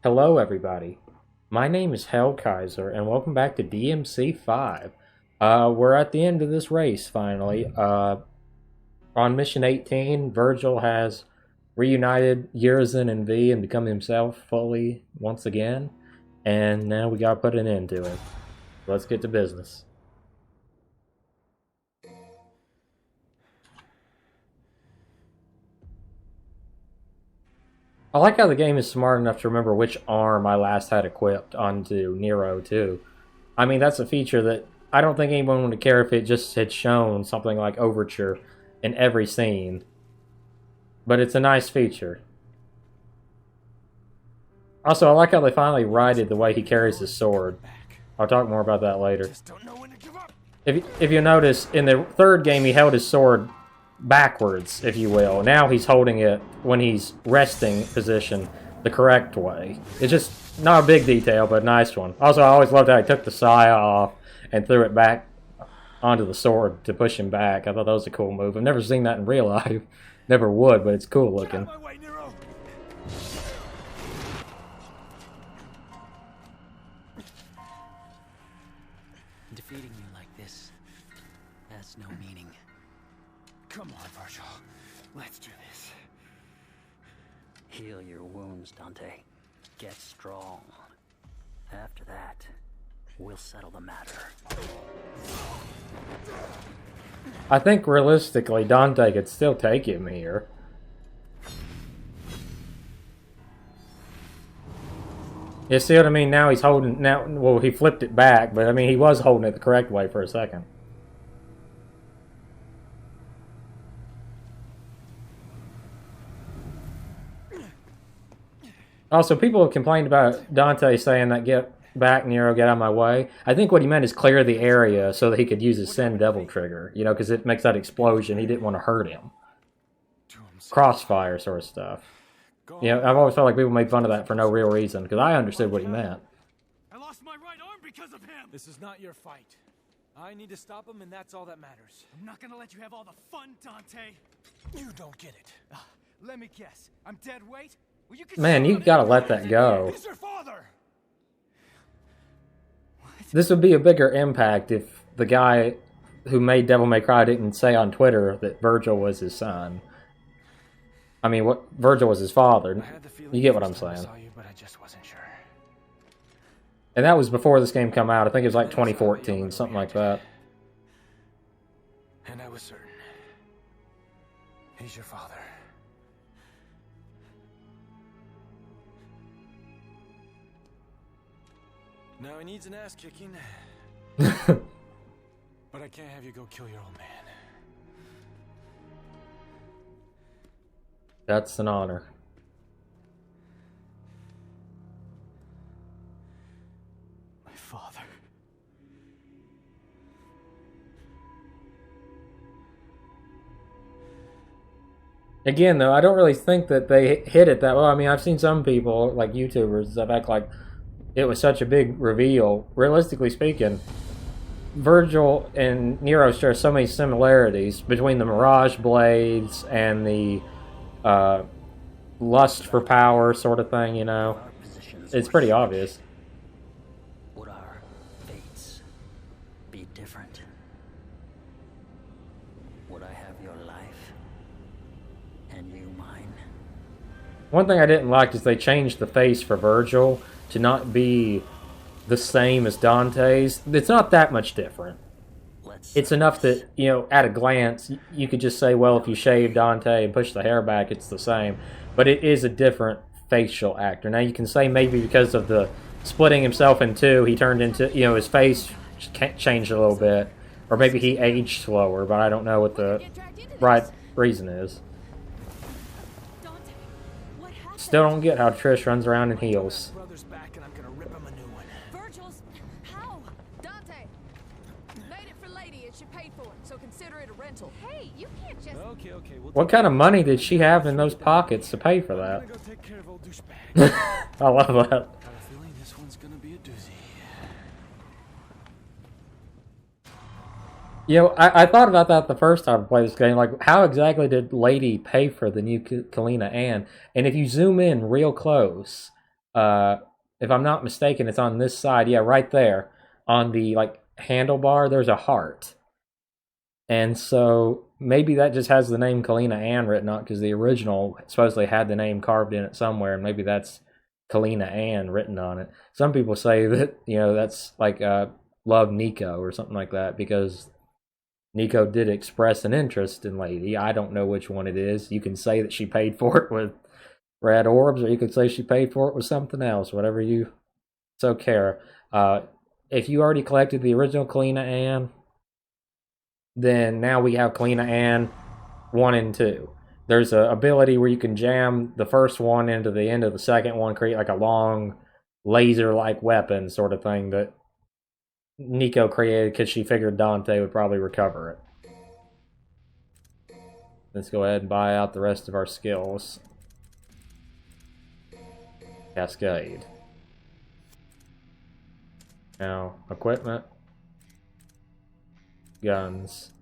Hello, everybody. My name is Hell Kaiser, and welcome back to DMC 5. We're at the end of this race, finally. On Mission 18, Virgil has reunited Urizen and V and become himself fully once again, and now we gotta put an end to it. Let's get to business. I like how the game is smart enough to remember which arm I last had equipped onto Nero, too. I mean, that's a feature that I don't think anyone would care if it just had shown something like Overture in every scene. But it's a nice feature. Also, I like how they finally righted the way he carries his sword. I'll talk more about that later. If you notice, in the third game he held his sword backwards, if you will. Now he's holding it when he's resting position the correct way. It's just not a big detail, but a nice one. Also, I always loved how he took the saya off and threw it back onto the sword to push him back. I thought that was a cool move. I've never seen that in real life. Never would, but it's cool looking. Defeating me like this has no meaning. Come on, Virgil. Let's do this. Heal your wounds, Dante. Get strong. After that, we'll settle the matter. I think realistically, Dante could still take him here. You see what I mean? Now he's holding... Well, he flipped it back, but I mean, he was holding it the correct way for a second. Also, people have complained about Dante saying that get back, Nero, get out of my way. I think what he meant is clear the area so that he could use his Send Devil trigger, you know, because it makes that explosion. He didn't want to hurt him. Crossfire sort of stuff. You know, I've always felt like people made fun of that for no real reason, because I understood what he meant. I lost my right arm because of him! This is not your fight. I need to stop him, and that's all that matters. I'm not gonna let you have all the fun, Dante! You don't get it. Let me guess. I'm dead weight? Well, Man, you gotta let that go. He's your father! This would be a bigger impact if the guy who made Devil May Cry didn't say on Twitter that Virgil was his son. I mean, what Virgil was his father. You get what I'm saying. But I just wasn't sure. And that was before this game came out. I think it was like 2014, something like that. And I was certain. He's your father. Now he needs an ass kicking. But I can't have you go kill your old man. That's an honor. My father. Again, though, I don't really think that they hit it that well. I mean, I've seen some people, like YouTubers, that act like it was such a big reveal. Realistically speaking, Virgil and Nero share so many similarities between the Mirage Blades and the lust for power sort of thing, you know. It's pretty obvious. Would our fates be different? Would I have your life and you mine? One thing I didn't like is they changed the face for Virgil to not be the same as Dante's. It's not that much different. It's enough that, you know, at a glance, you could just say, well, if you shave Dante and push the hair back, it's the same. But it is a different facial actor. Now, you can say maybe because of the splitting himself in two, he turned into, you know, his face changed a little bit. Or maybe he aged slower, but I don't know what the right reason is. Still don't get how Trish runs around in heels. Hey, you can't just... Okay, What kind of money did she have in those pockets to pay for that? I love that. Got a feeling this one's gonna be a doozy. You know, I thought about that the first time I played this game. Like, how exactly did Lady pay for the new Kalina Ann? And if you zoom in real close, If I'm not mistaken, it's on this side. Yeah, right there on the like handlebar. There's a heart, and so maybe that just has the name Kalina Ann written on it because the original supposedly had the name carved in it somewhere, and maybe that's Kalina Ann written on it. Some people say that that's like Love Nico or something like that because Nico did express an interest in Lady. I don't know which one it is. You can say that she paid for it with red orbs, or you could say she paid for it with something else. Whatever you so care. If you already collected the original Kalina Ann, then now we have Kalina Ann 1 and 2. There's an ability where you can jam the first one into the end of the second one, create like a long laser-like weapon sort of thing that Nico created because she figured Dante would probably recover it. Let's go ahead and buy out the rest of our skills. Cascade. Now, equipment. Guns.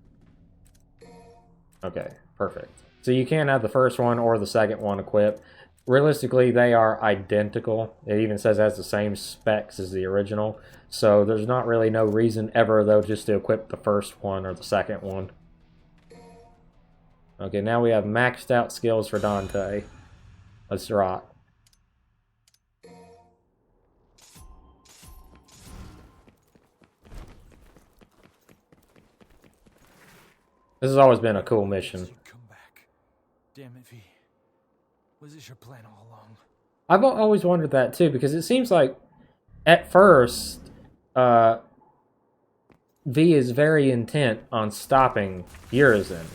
Okay, perfect. So you can have the first one or the second one equipped. Realistically, they are identical. It even says it has the same specs as the original. So there's not really no reason ever, though, just to equip the first one or the second one. Okay, now we have maxed out skills for Dante. Let's rock. This has always been a cool mission. Come back. Damn it, V. Was this your plan all along? I've always wondered that too, because it seems like at first V is very intent on stopping Urizen.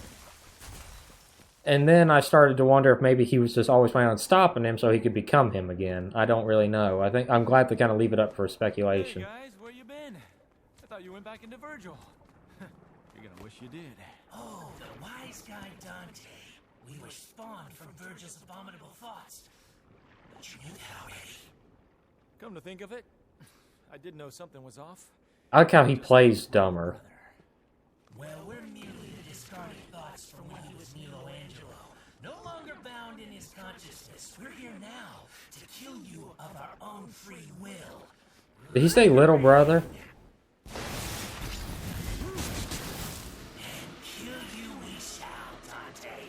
And then I started to wonder if maybe he was just always planning on stopping him so he could become him again. I don't really know. I'm glad to kind of leave it up for speculation. Hey guys, where you been? I thought you went back into Virgil. You're gonna wish you did. Oh, the wise guy Dante. We were spawned from Virgil's abominable thoughts. But you knew that already. Come to think of it, I did know something was off. I like how he plays dumber. Well, we're merely the discarded thoughts from when he was Michelangelo. No longer bound in his consciousness. We're here now to kill you of our own free will. Did he say little brother? Kill you we shall, Dante.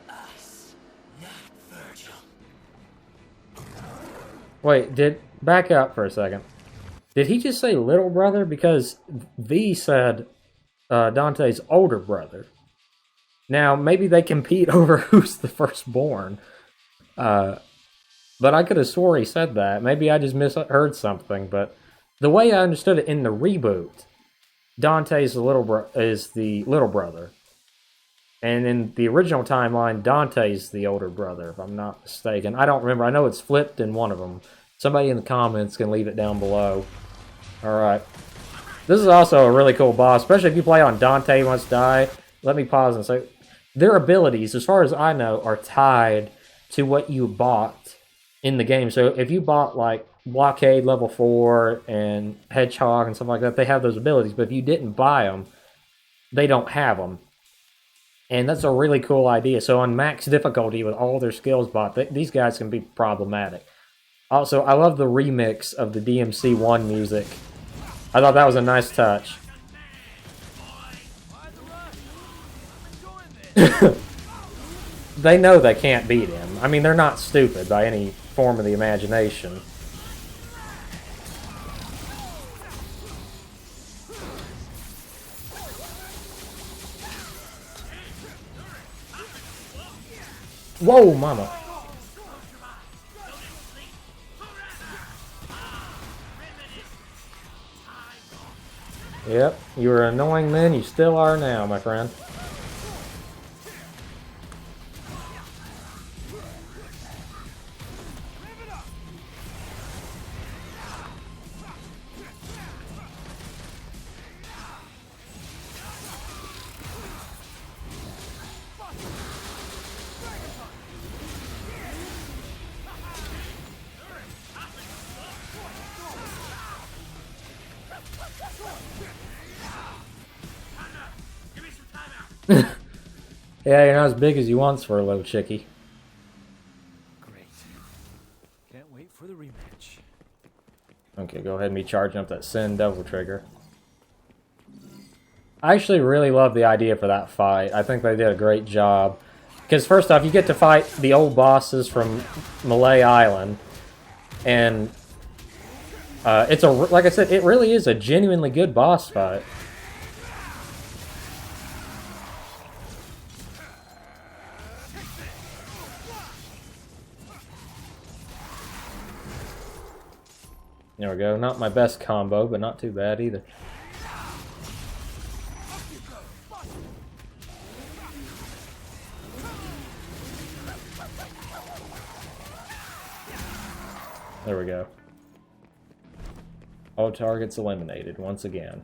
Us, not Virgil. Wait, back up for a second. Did he just say little brother? Because V said Dante's older brother. Now, maybe they compete over who's the firstborn. But I could have swore he said that. Maybe I just misheard something. But the way I understood it in the reboot, Dante's is the little brother. And in the original timeline, Dante's the older brother, if I'm not mistaken. I don't remember. I know it's flipped in one of them. Somebody in the comments can leave it down below. Alright. This is also a really cool boss, especially if you play on Dante Must Die. Let me pause and say, their abilities, as far as I know, are tied to what you bought in the game. So if you bought, like, Blockade level 4 and Hedgehog and stuff like that, they have those abilities. But if you didn't buy them, they don't have them. And that's a really cool idea. So on max difficulty with all their skills bought, these guys can be problematic. Also, I love the remix of the DMC1 music. I thought that was a nice touch. They know they can't beat him. I mean, they're not stupid by any form of the imagination. Whoa, mama. Yep, you were annoying then, you still are now, my friend. Yeah, you're not as big as you once were, little chickie. Great. Can't wait for the rematch. Okay, go ahead and be charging up that Sin Devil Trigger. I actually really love the idea for that fight. I think they did a great job. Because first off, you get to fight the old bosses from Malay Island. And it's like I said, it really is a genuinely good boss fight. There we go. Not my best combo, but not too bad either. There we go. All targets eliminated once again.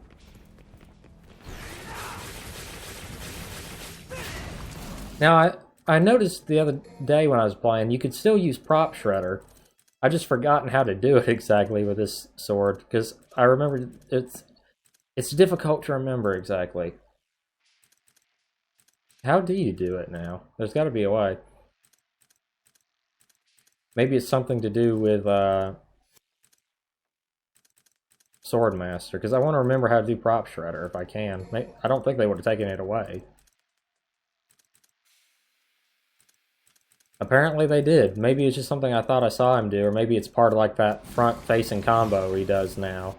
Now, I noticed the other day when I was playing, you could still use Prop Shredder. I just forgotten how to do it exactly with this sword, because I remember it's difficult to remember exactly. How do you do it now? There's got to be a way. Maybe it's something to do with Swordmaster, because I want to remember how to do Prop Shredder if I can. I don't think they would have taken it away. Apparently they did. Maybe it's just something I thought I saw him do, or maybe it's part of like that front-facing combo he does now.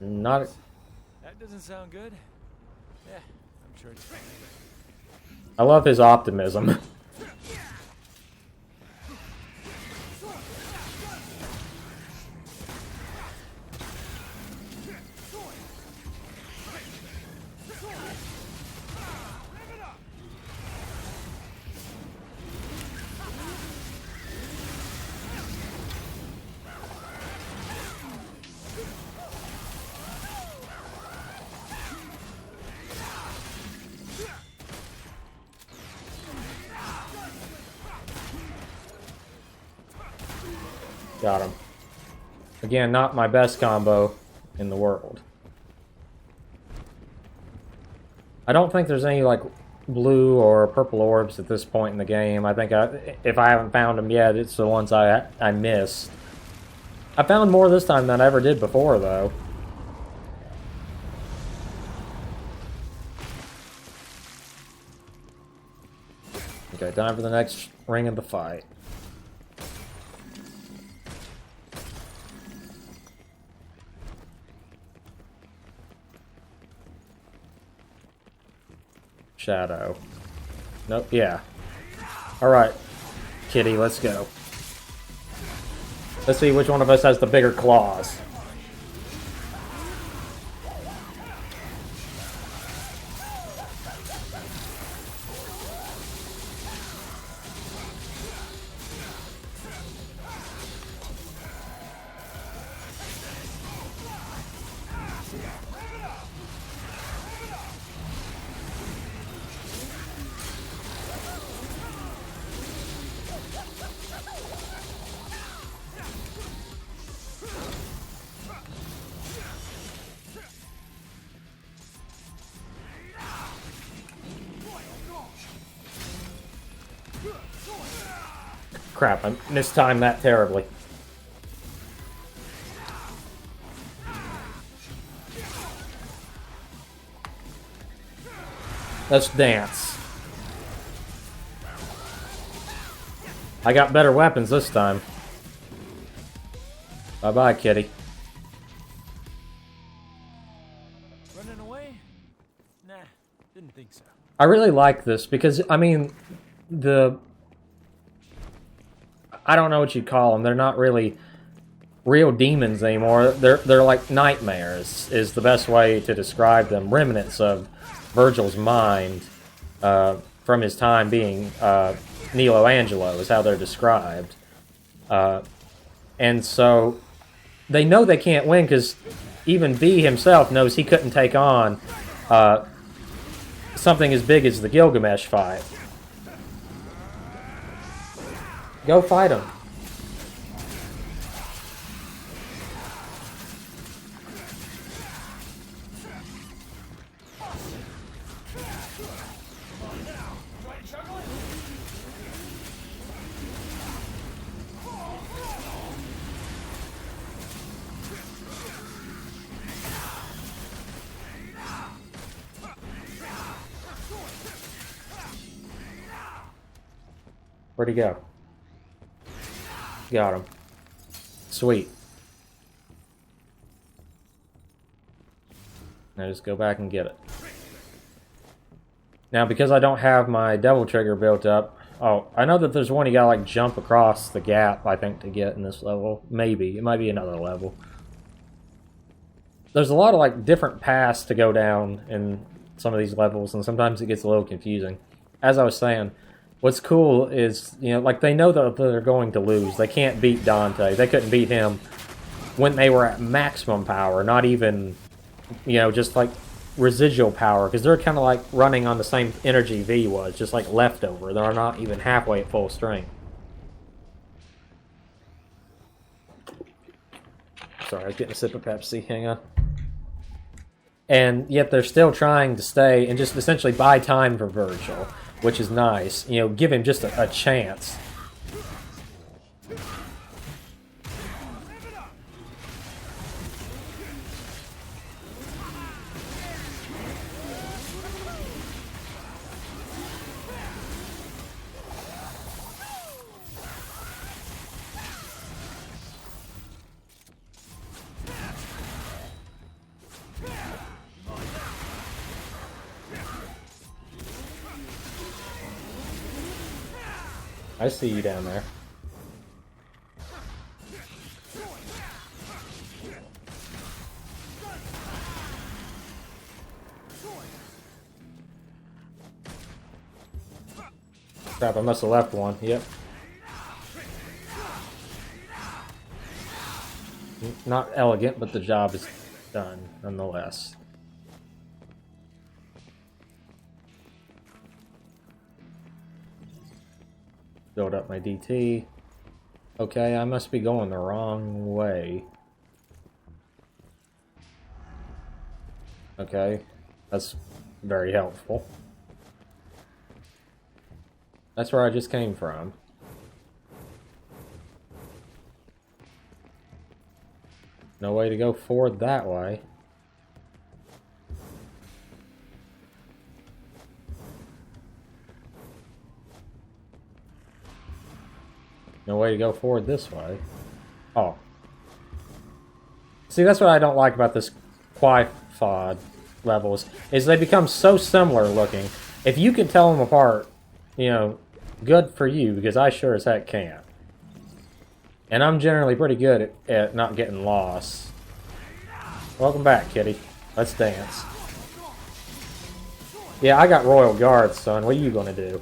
Not. That doesn't sound good. Yeah, I'm sure it's fine. I love his optimism. Got him. Again, not my best combo in the world. I don't think there's any, like, blue or purple orbs at this point in the game. I think if I haven't found them yet, it's the ones I missed. I found more this time than I ever did before, though. Okay, time for the next ring of the fight. Shadow. Nope, yeah. Alright, kitty, let's go. Let's see which one of us has the bigger claws. Crap, I mistimed that terribly. Let's dance. I got better weapons this time. Bye-bye, kitty. Running away? Nah, didn't think so. I really like this because, I mean, I don't know what you'd call them. They're not really real demons anymore. They're like nightmares, is the best way to describe them. Remnants of Virgil's mind from his time being Nilo Angelo is how they're described. And so they know they can't win because even V himself knows he couldn't take on something as big as the Gilgamesh fight. Go fight him. Where'd he go? Got him. Sweet. Now just go back and get it. Now, because I don't have my Devil Trigger built up... Oh, I know that there's one you gotta, like, jump across the gap, I think, to get in this level. Maybe. It might be another level. There's a lot of, like, different paths to go down in some of these levels, and sometimes it gets a little confusing. As I was saying, what's cool is, you know, like, they know that they're going to lose. They can't beat Dante. They couldn't beat him when they were at maximum power, not even, you know, just, like, residual power, because they're kind of like running on the same energy V was, just like leftover. They're not even halfway at full strength. Sorry, I was getting a sip of Pepsi. Hang on. And yet they're still trying to stay and just essentially buy time for Virgil, which is nice. You know, give him just a chance. I see you down there. Crap, I must have left one. Yep. Not elegant, but the job is done, nonetheless. Build up my DT. Okay, I must be going the wrong way. Okay, that's very helpful. That's where I just came from. No way to go forward that way. No way to go forward this way. Oh. See, that's what I don't like about this Quifod levels, is they become so similar looking. If you can tell them apart, you know, good for you, because I sure as heck can't. And I'm generally pretty good at not getting lost. Welcome back, kitty. Let's dance. Yeah, I got Royal Guards, son. What are you gonna do?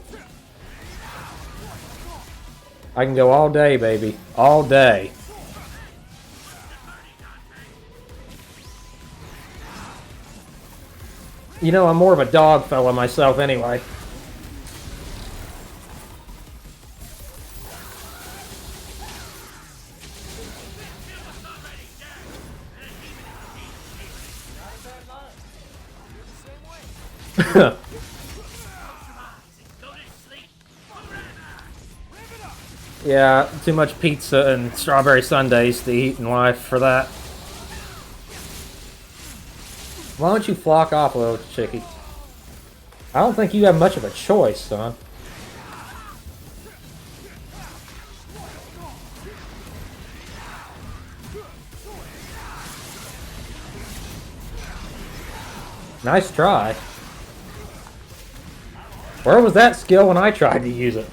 I can go all day, baby. All day. You know, I'm more of a dog fella myself anyway. Yeah, too much pizza and strawberry sundaes to eat in life for that. Why don't you flock off, little chickie? I don't think you have much of a choice, son. Nice try. Where was that skill when I tried to use it?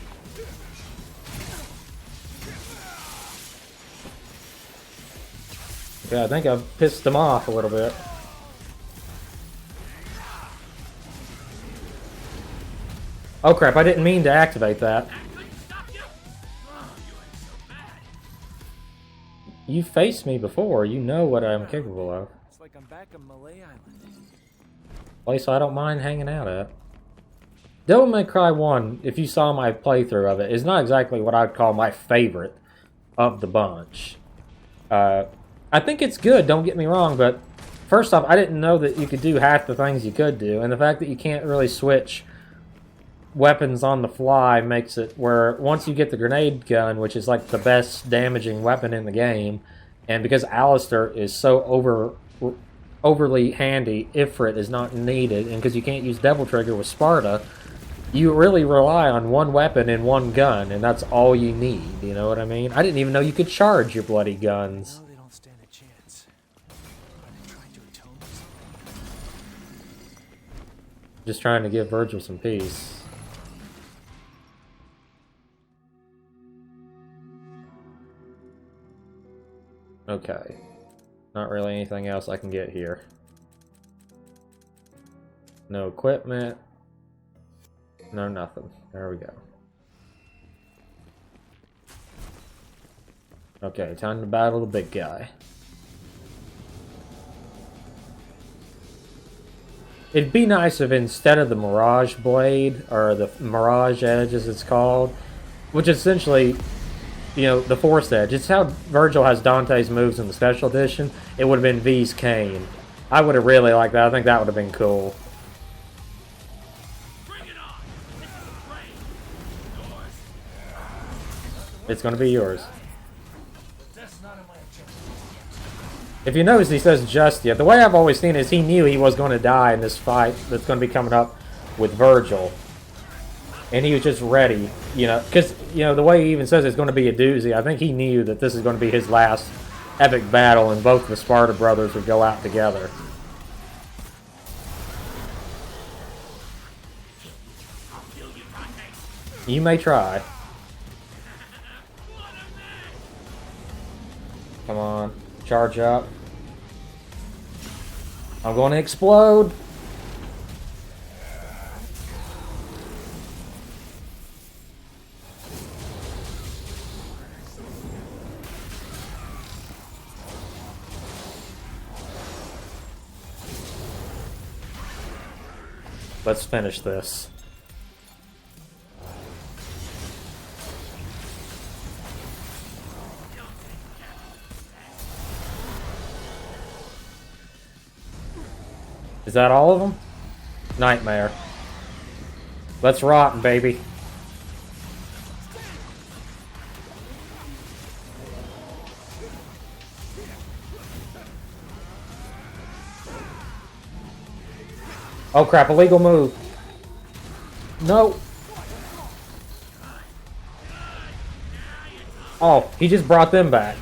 Yeah, I think I've pissed him off a little bit. Oh crap, I didn't mean to activate that. You faced me before, you know what I'm capable of. It's like I'm back on Malay Island. Place I don't mind hanging out at. Devil May Cry 1, if you saw my playthrough of it, is not exactly what I'd call my favorite of the bunch. I think it's good, don't get me wrong, but first off, I didn't know that you could do half the things you could do, and the fact that you can't really switch weapons on the fly makes it where once you get the grenade gun, which is like the best damaging weapon in the game, and because Alistair is so overly handy, Ifrit is not needed, and because you can't use Devil Trigger with Sparta, you really rely on one weapon and one gun, and that's all you need, you know what I mean? I didn't even know you could charge your bloody guns. No, they don't stand a chance. Are they trying to atone for something? Just trying to give Virgil some peace. Okay. Not really anything else I can get here. No equipment. No nothing. There we go. Okay, time to battle the big guy. It'd be nice if instead of the Mirage Blade, or the Mirage Edge as it's called, which is essentially, you know, the Force Edge. It's how Virgil has Dante's moves in the Special Edition. It would have been V's cane. I would have really liked that. I think that would have been cool. It's going to be yours. If you notice, he says just yet. The way I've always seen it is he knew he was going to die in this fight that's going to be coming up with Virgil. And he was just ready, you know, because, you know, the way he even says it's going to be a doozy, I think he knew that this is going to be his last epic battle and both the Sparta brothers would go out together. You may try. Come on, charge up. I'm going to explode. Let's finish this. Is that all of them? Nightmare. Let's rot, baby. Oh crap, illegal move. No. Oh, he just brought them back.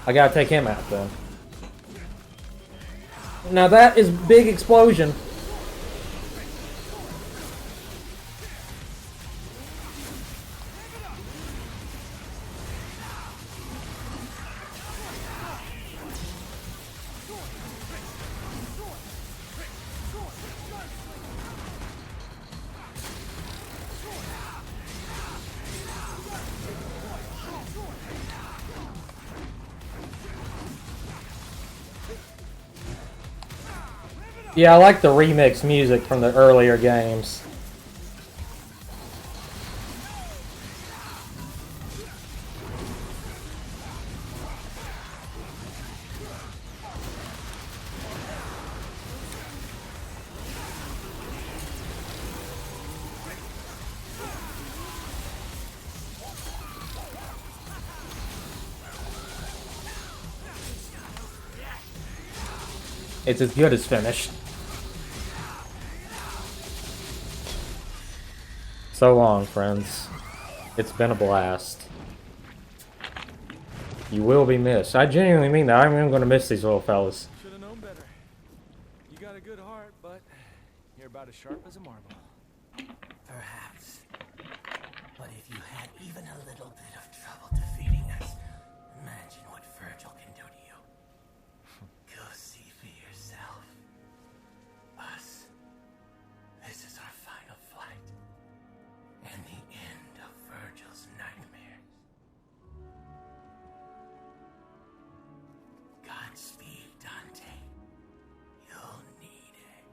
I gotta take him out then. Now that is big explosion. Yeah, I like the remix music from the earlier games. It's as good as finished. So long, friends. It's been a blast. You will be missed. I genuinely mean that. I'm even going to miss these little fellas. Should have known better. You got a good heart, but you're about as sharp as a marble. Perhaps. But if you had even a little bit of trouble defeating us, imagine what Virgil can do to you. Go see for yourself. Us. This is our final flight. And the end of Virgil's nightmares. Godspeed, Dante. You'll need it.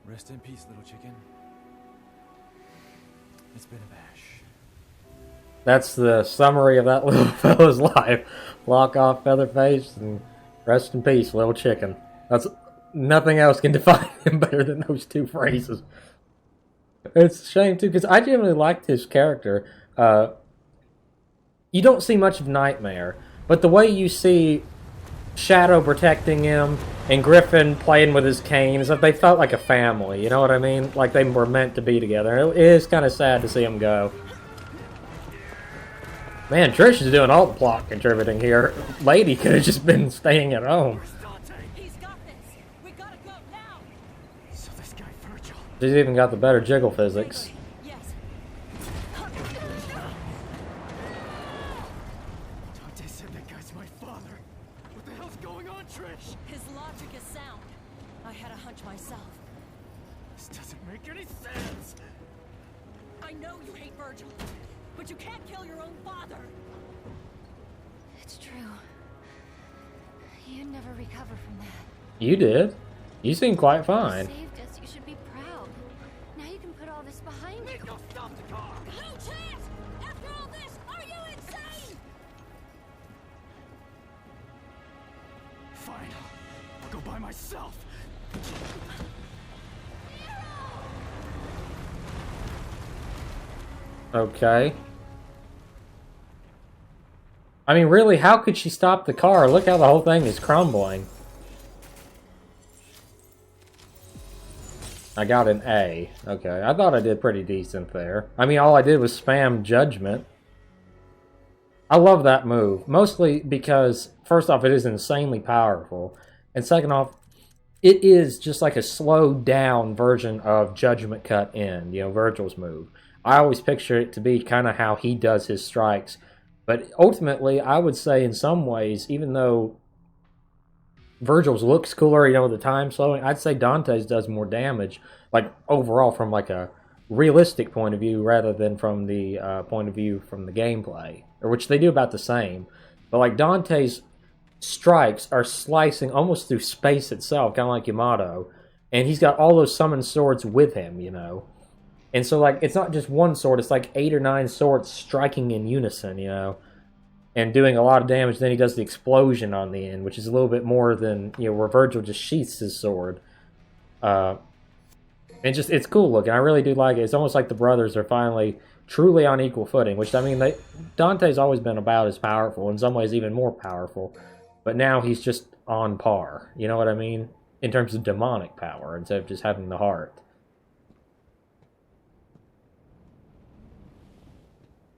Rest in peace, little chicken. It's been a bash. That's the summary of that little fella's life. Lock off Featherface and rest in peace, little chicken. That's nothing else can define him better than those two phrases. It's a shame too, because I genuinely liked his character. You don't see much of Nightmare, but the way you see Shadow protecting him, and Griffin playing with his cane, as if they felt like a family, you know what I mean? Like they were meant to be together. It is kind of sad to see them go. Man, Trish is doing all the plot contributing here. Lady could have just been staying at home. He's got this. We gotta go now. So this guy Virgil. She's even got the better jiggle physics. Yes. Dante said that guy's my father. What the hell's going on, Trish? His logic is sound. I had a hunch myself. This doesn't make any sense. I know you hate Virgil, but you can't kill your own father. It's true. You'd never recover from that. You did. You seem quite You fine. saved us. You should be proud. Now you can put all this behind you. Nico, stop the car! No chance! After all this, are you insane? Fine. I'll go by myself. Okay. I mean, really, how could she stop the car? Look how the whole thing is crumbling. I got an A. Okay, I thought I did pretty decent there. I mean, all I did was spam judgment. I love that move. Mostly because, first off, it is insanely powerful. And second off, it is just like a slowed down version of Judgment Cut In, you know, Virgil's move. I always picture it to be kind of how he does his strikes. But ultimately, I would say in some ways, even though Virgil's looks cooler, you know, with the time slowing, I'd say Dante's does more damage, like overall from like a realistic point of view rather than from the point of view from the gameplay, or which they do about the same. But like Dante's strikes are slicing almost through space itself, kind of like Yamato, and he's got all those summoned swords with him, you know. And so, like, it's not just one sword, it's like 8 or 9 swords striking in unison, you know, and doing a lot of damage. Then he does the explosion on the end, which is a little bit more than, you know, where Virgil just sheaths his sword. And just, it's cool looking. I really do like it. It's almost like the brothers are finally truly on equal footing, which, I mean, Dante's always been about as powerful, in some ways even more powerful, but now he's just on par, you know what I mean, in terms of demonic power, instead of just having the heart.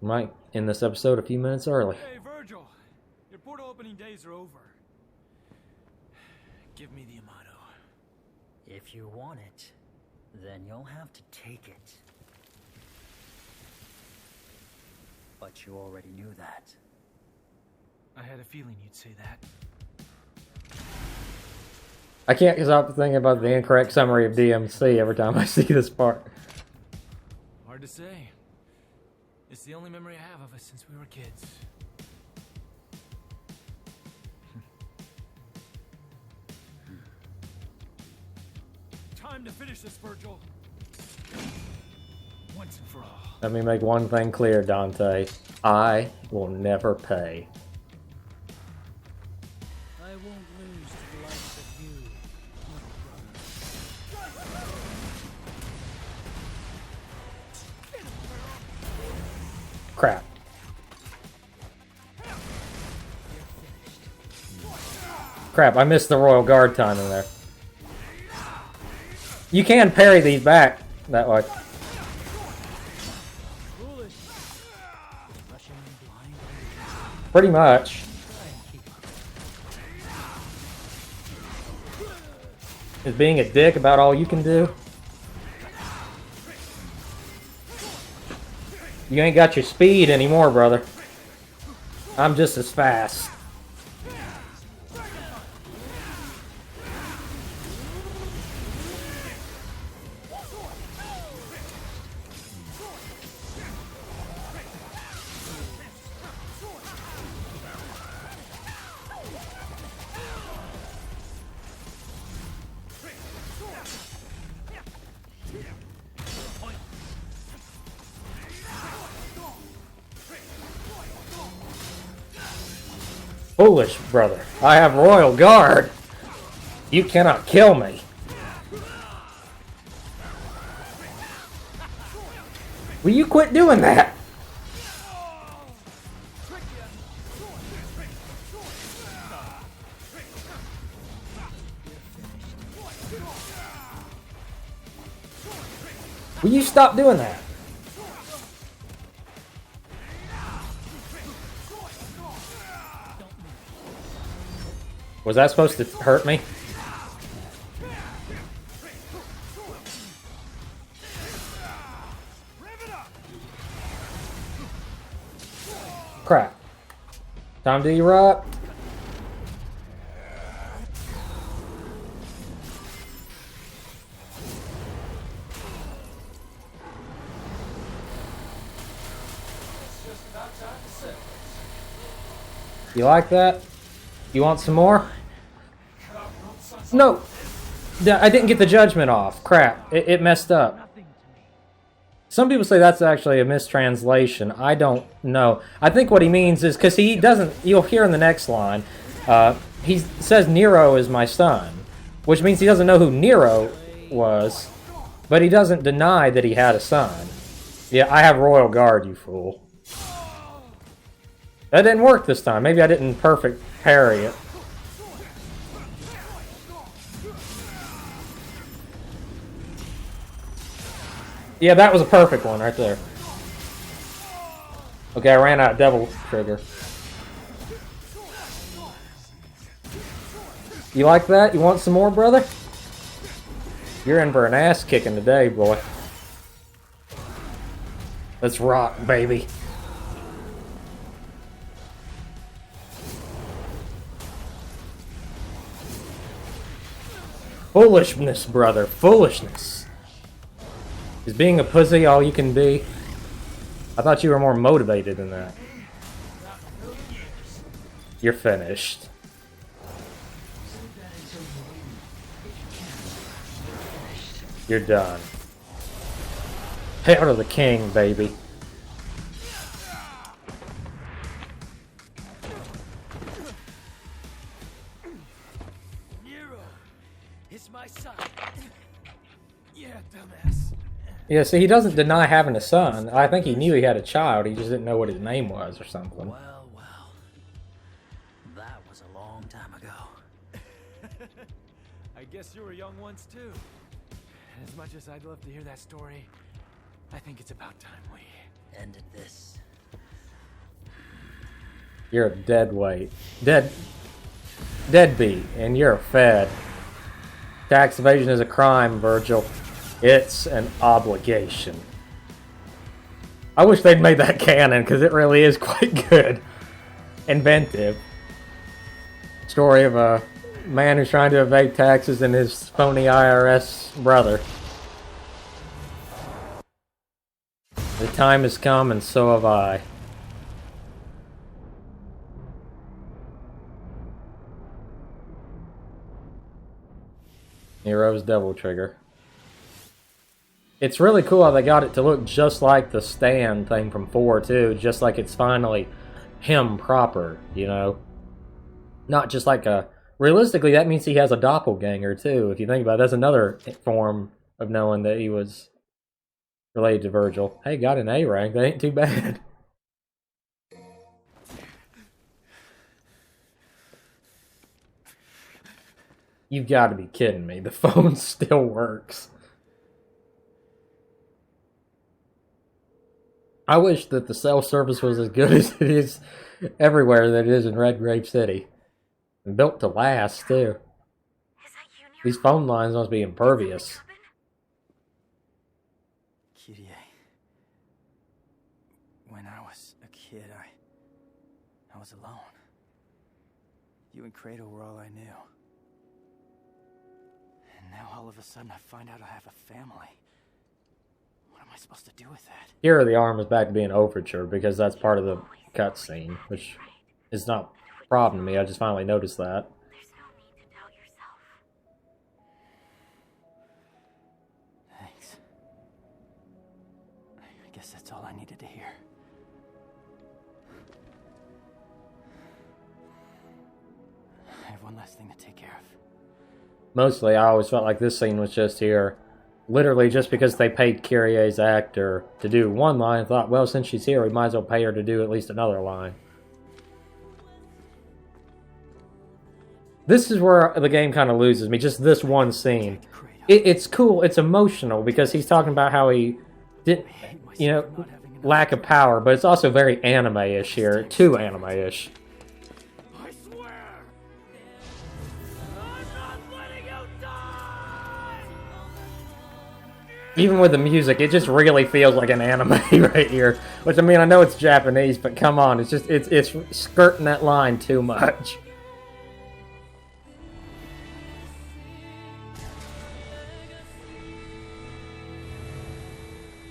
Might end this episode a few minutes early. Hey, Virgil. Your portal opening days are over. Give me the Yamato. If you want it, then you'll have to take it. But you already knew that. I had a feeling you'd say that. I can't stop thinking about the incorrect summary of DMC every time I see this part. Hard to say. It's the only memory I have of us since we were kids. Time to finish this, Virgil. Once and for all. Let me make one thing clear, Dante. I will never pay. I won't lose to the likes of you, Crap. Crap, I missed the Royal Guard time in there. You can parry these back that way. Pretty much. Is being a dick about all you can do? You ain't got your speed anymore, brother. I'm just as fast. Foolish, brother. I have Royal Guard. You cannot kill me. Will you quit doing that? Will you stop doing that? Was that supposed to hurt me? Crap. Time to erupt. You like that? You want some more? No! I didn't get the judgment off. Crap. It messed up. Some people say that's actually a mistranslation. I don't know. I think what he means is, because he doesn't, you'll hear in the next line, he says Nero is my son, which means he doesn't know who Nero was, but he doesn't deny that he had a son. Yeah, I have Royal Guard, you fool. That didn't work this time. Maybe I didn't perfect parry it. Yeah, that was a perfect one right there. Okay, I ran out of Devil Trigger. You like that? You want some more, brother? You're in for an ass kicking today, boy. Let's rock, baby. Foolishness, brother. Foolishness. Is being a pussy all you can be? I thought you were more motivated than that. You're finished. You're done. Hail to the king, baby. Nero is my son. Yeah, dumbass. Yeah, see, he doesn't deny having a son. I think he knew he had a child, he just didn't know what his name was or something. Well, well. That was a long time ago. I guess you were young once too. As much as I'd love to hear that story, I think it's about time we Ended this. You're a dead weight. Deadbeat, and you're a fed. Tax evasion is a crime, Virgil. It's an obligation. I wish they'd made that canon, because it really is quite good. Inventive. Story of a man who's trying to evade taxes and his phony IRS brother. The time has come, and so have I. Nero's Devil Trigger. It's really cool how they got it to look just like the Stan thing from 4 too, just like it's finally him proper, you know? Not just like a... Realistically, that means he has a doppelganger too, if you think about it. That's another form of knowing that he was related to Virgil. Hey, got an A rank, that ain't too bad. You've got to be kidding me, the phone still works. I wish that the cell service was as good as it is everywhere that it is in Red Grape City. And built to last, too. These phone lines must be impervious. Kyrie. When I was a kid, I was alone. You and Kratos were all I knew. And now all of a sudden I find out I have a family. What am I supposed to do with that? Here the arm is back to being overture because that's part of the cutscene, which is not a problem to me. I just finally noticed that. There's no need to doubt yourself. Thanks. I guess that's all I needed to hear. I have one last thing to take care of. Mostly, I always felt like this scene was just here, literally just because they paid Kyrie's actor to do one line. I thought, well, since she's here, we might as well pay her to do at least another line. This is where the game kind of loses me, just this one scene. it's cool. It's emotional because he's talking about how he didn't, you know, lack of power, but it's also very anime-ish here, too anime-ish. I swear! I'm not letting you die! Even with the music, it just really feels like an anime right here. Which, I mean, I know it's Japanese, but come on, it's just, it's skirting that line too much.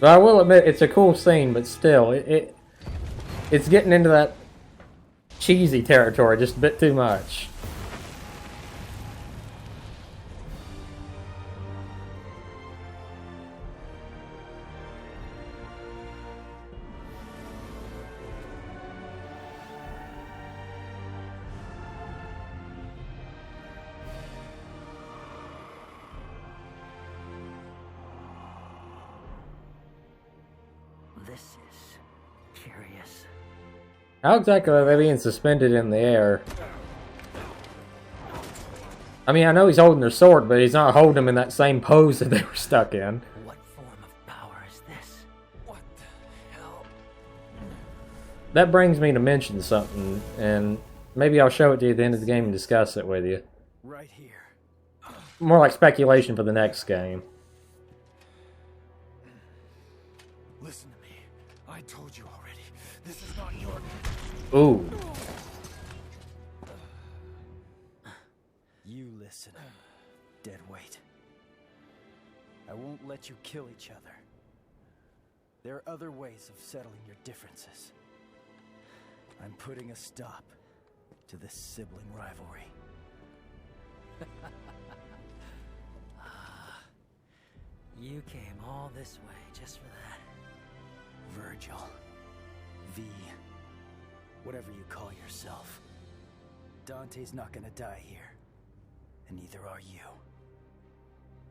But I will admit, it's a cool scene, but still, it's getting into that cheesy territory just a bit too much. This is curious. How exactly are they being suspended in the air? I mean, I know he's holding their sword, but he's not holding them in that same pose that they were stuck in. What form of power is this? What the hell? That brings me to mention something, and maybe I'll show it to you at the end of the game and discuss it with you. Right here. More like speculation for the next game. Listen to me. I told you already. This is not your... Ooh. You listen. Dead weight. I won't let you kill each other. There are other ways of settling your differences. I'm putting a stop to this sibling rivalry. You came all this way just for that. Virgil. V. Whatever you call yourself. Dante's not gonna die here. And neither are you.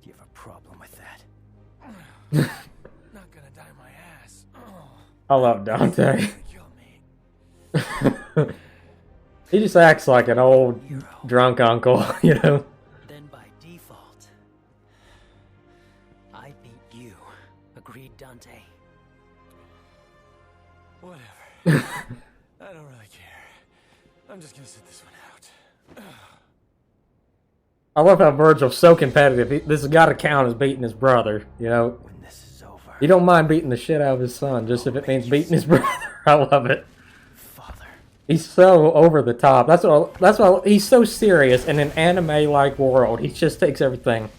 Do you have a problem with that? Not gonna die my ass. I love Dante. Kill me. He just acts like an old drunk uncle, you know? Then by default, I beat you. Agreed, Dante? Whatever. I don't really care. I'm just gonna sit this one out. I love how Virgil's so competitive. This has got to count as beating his brother, you know? When this is over. He don't mind beating the shit out of his son, just if it means beating his brother. I love it. Father. He's so over the top. That's why he's so serious in an anime-like world. He just takes everything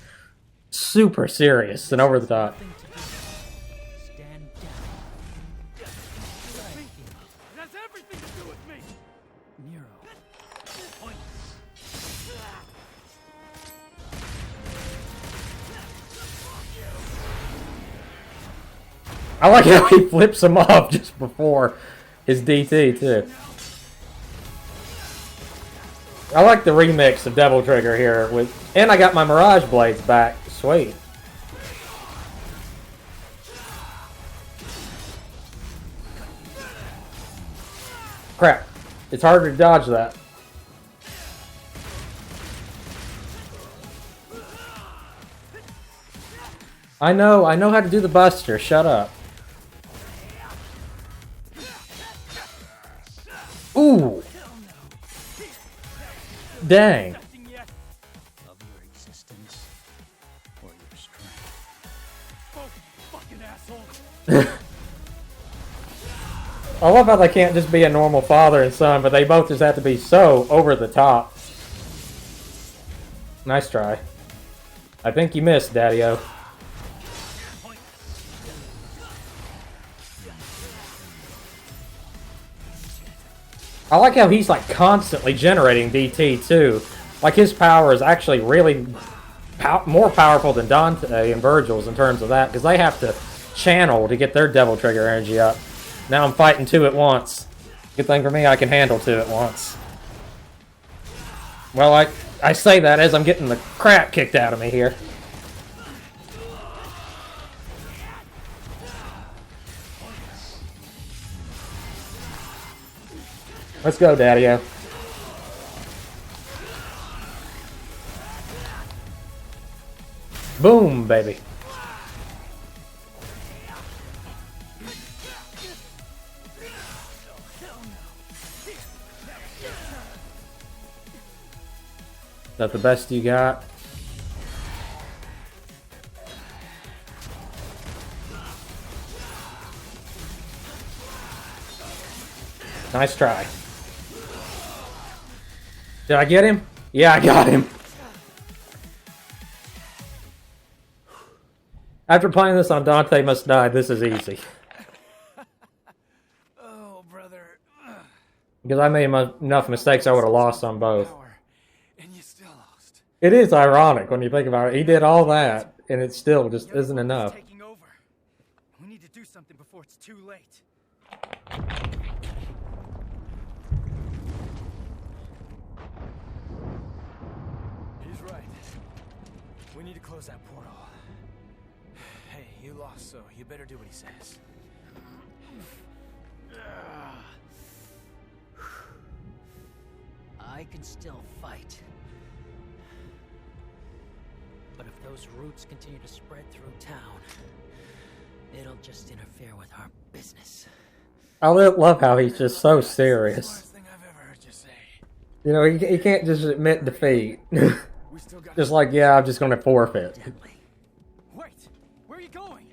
super serious and over the top. Stand down. It has everything to do with me! Nero. I like how he flips him off just before his DT, too. I like the remix of Devil Trigger here, and I got my Mirage Blades back. Sweet. Crap. It's harder to dodge that. I know how to do the Buster. Shut up. Ooh. Dang. Of your existence or your strength. Oh, fucking asshole! I love how they can't just be a normal father and son, but they both just have to be so over the top. Nice try. I think you missed, Daddy-O. I like how he's like constantly generating DT too. Like his power is actually really more powerful than Dante and Virgil's in terms of that, because they have to channel to get their Devil Trigger energy up. Now I'm fighting two at once. Good thing for me, I can handle two at once. Well, I say that as I'm getting the crap kicked out of me here. Let's go, Daddy-O. Boom. baby. Is that the best you got? Nice try. Did I get him? Yeah, I got him. After playing this on Dante Must Die, this is easy. Oh, brother. Because I made enough mistakes I would have lost on both. And you still lost. It is ironic when you think about it. He did all that, and it still just isn't enough. Taking over. We need to do something before it's too late. He's right. We need to close that portal. Hey, you lost, so you better do what he says. I can still fight. But if those roots continue to spread through town, it'll just interfere with our business. I love how he's just so serious. Last thing I've ever heard you say. You know, he can't just admit defeat. Just like, yeah, I'm just going to forfeit. Deadly. Wait, where are you going?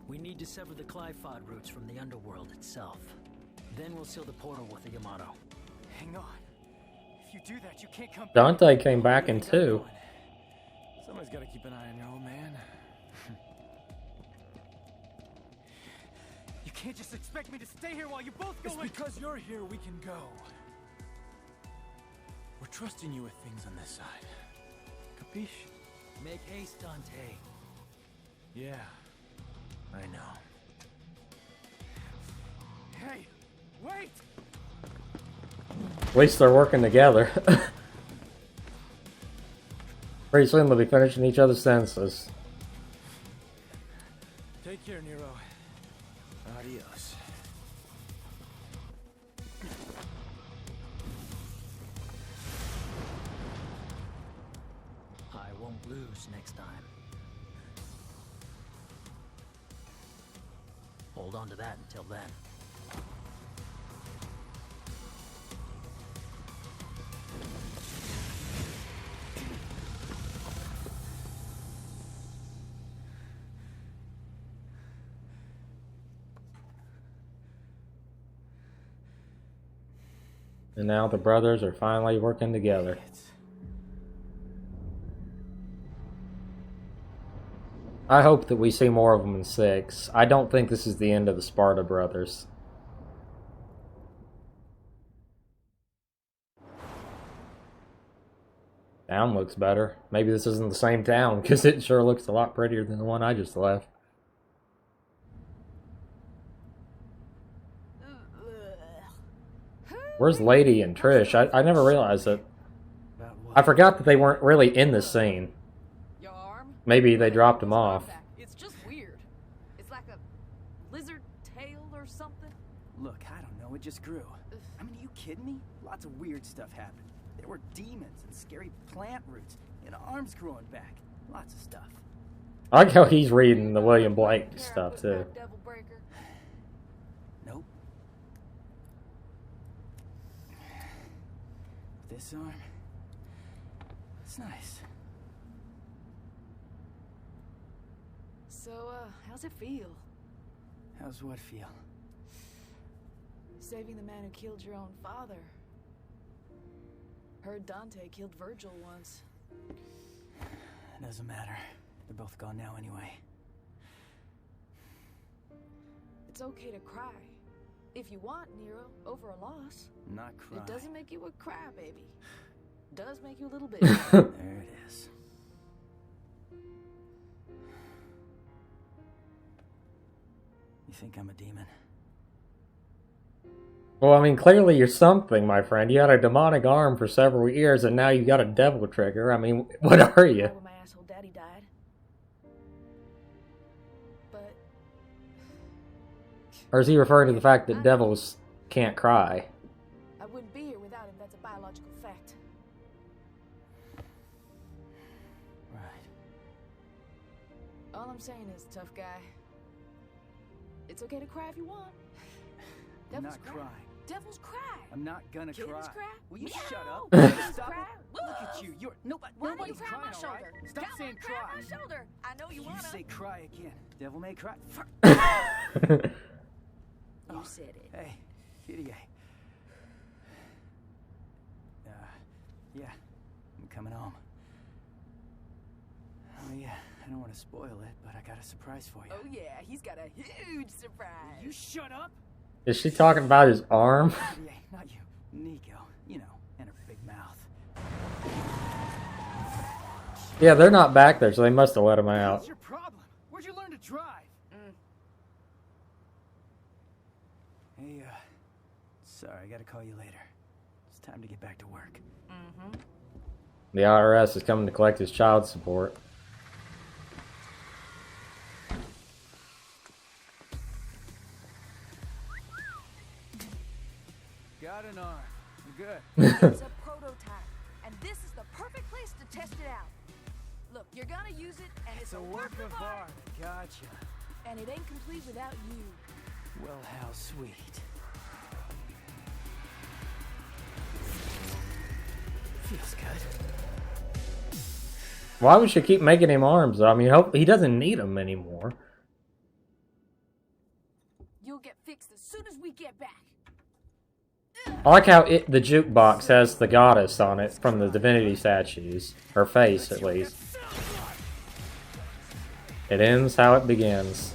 We need to sever the Clifod roots from the underworld itself. Then we'll seal the portal with the Yamato. Hang on. If you do that, you can't come back. Dante came back in 2. Somebody's got to keep an eye on your old man. You can't just expect me to stay here while you both go. It's because you're here we can go. We're trusting you with things on this side. Capiche? Make haste, Dante. Yeah, I know. Hey, wait! At least they're working together. Pretty soon they'll be finishing each other's sentences. Take care, Nero. Adios. I won't lose next time. Hold on to that until then. And now the brothers are finally working together. I hope that we see more of them in 6. I don't think this is the end of the Sparta brothers. Town looks better. Maybe this isn't the same town, because it sure looks a lot prettier than the one I just left. Where's Lady and Trish? I never realized it. I forgot that they weren't really in this scene. Your arm? Maybe they dropped them off. It's just weird. It's like a lizard tail or something. Look, I don't know, it just grew. I mean, are you kidding me? Lots of weird stuff happened. There were demons and scary plant roots and arms growing back. Lots of stuff. I like how he's reading the William Blake stuff too. Devil breaker. Nope. This arm? It's nice. So, how's it feel? How's what feel? Saving the man who killed your own father. Heard Dante killed Virgil once. It doesn't matter. They're both gone now anyway. It's okay to cry. If you want, Nero, over a loss. Not cry. It doesn't make you a crybaby. Does make you a little bit. There it is. You think I'm a demon? Well, I mean, clearly you're something, my friend. You had a demonic arm for several years, and now you got a devil trigger. I mean, what are you? When my asshole daddy died. But Or is he referring to the fact that devils can't cry? I wouldn't be here without him. That's a biological fact. Right. I'm saying is, tough guy, it's okay to cry if you want. I'm Devils not cry. crying. Devils cry. I'm not gonna Kittens cry. Will you Meow. shut up? Kittens Stop cry. it. Look at you. You're Why don't you nobody's cry on my crying, all right? shoulder? Stop Come saying on, cry on cry. my shoulder. I know you You wanna. say cry again. Devil may cry. You said it. Hey, kitty. Yeah, I'm coming home. Oh yeah, I don't want to spoil it, but I got a surprise for you. Oh yeah, he's got a huge surprise. You shut up! Is she talking about his arm? Yeah, not you. Nico. You know, and her big mouth. Yeah, they're not back there, so they must have let him out. What's your problem? Where'd you learn to drive? Hey, sorry, I gotta call you later. It's time to get back to work. The IRS is coming to collect his child support. Got an arm. I'm good. It's a prototype, and this is the perfect place to test it out. Look, you're gonna use it, and it's It's a work of art. Gotcha. and it ain't complete without you. Well, how sweet. Feels good. Why would she keep making him arms? I mean, he doesn't need them anymore. You'll get fixed as soon as we get back. I like how the jukebox has the goddess on it from the divinity statues. Her face, at least. It ends how it begins.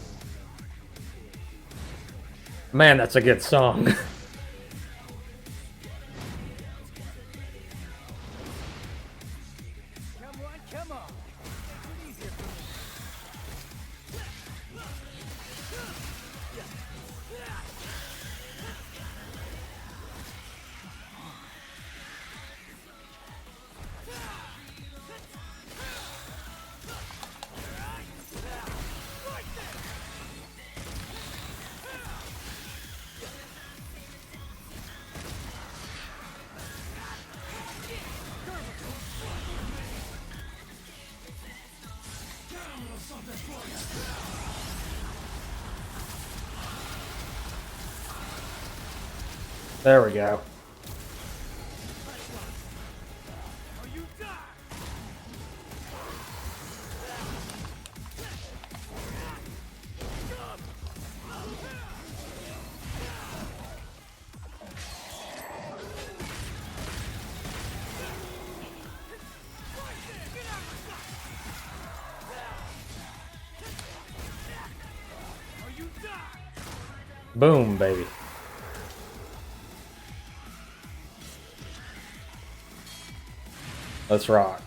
Man, that's a good song. Come on. Make it easier for me. There we go. Boom, baby. Let's rock.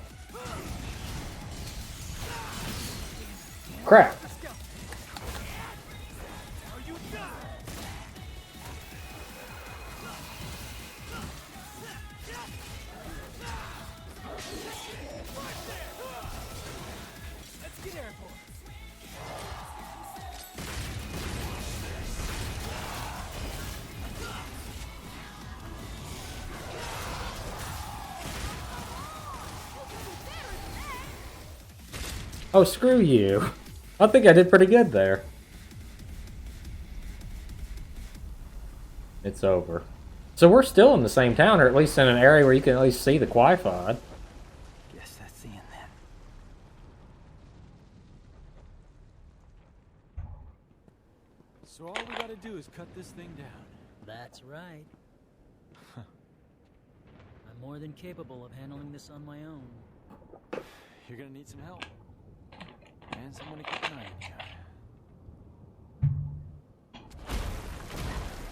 Crap. Oh, screw you. I think I did pretty good there. It's over. So we're still in the same town, or at least in an area where you can at least see the qualified. Guess that's the end then. So all we gotta do is cut this thing down. That's right. I'm more than capable of handling this on my own. You're gonna need some help. And someone to keep an eye on you.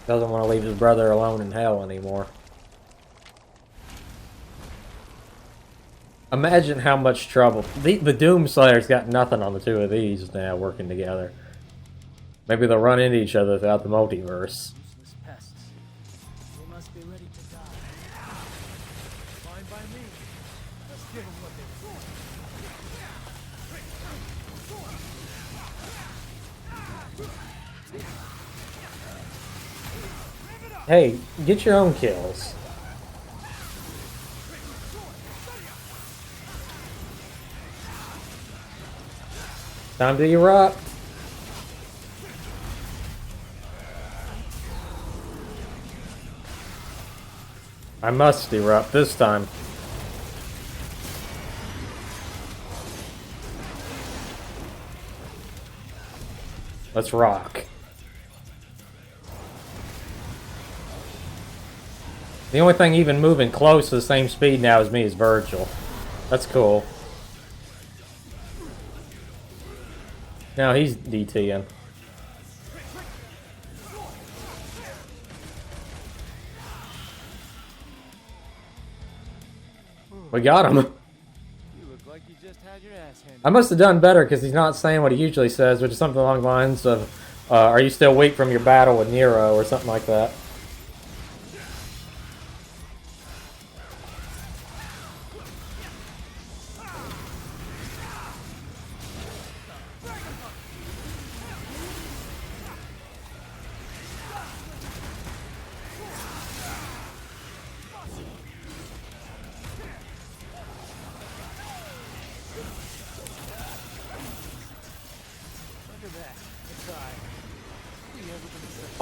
Doesn't want to leave his brother alone in hell anymore. Imagine how much trouble. The Doomslayer's got nothing on the two of these now working together. Maybe they'll run into each other throughout the multiverse. Useless pests. They must be ready to die. Fine by me. Let's give them what they want. Hey, get your own kills. Time to erupt. I must erupt this time. Let's rock. The only thing even moving close to the same speed now as me is Virgil. That's cool. Now he's DTing. We got him. You look like you just had your ass handed. I must have done better because he's not saying what he usually says, which is something along the lines of, are you still weak from your battle with Nero, or something like that.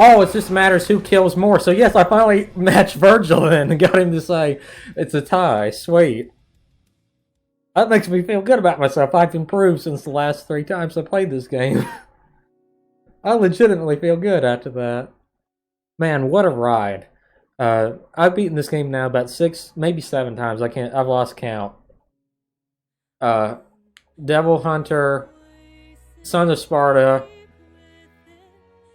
Oh, it just matters who kills more. So yes, I finally matched Virgil then and got him to say it's a tie. Sweet. That makes me feel good about myself. I've improved since the last 3 times I played this game. I legitimately feel good after that. Man, what a ride. I've beaten this game now about 6, maybe 7 times. I've lost count. Devil Hunter, Sons of Sparta,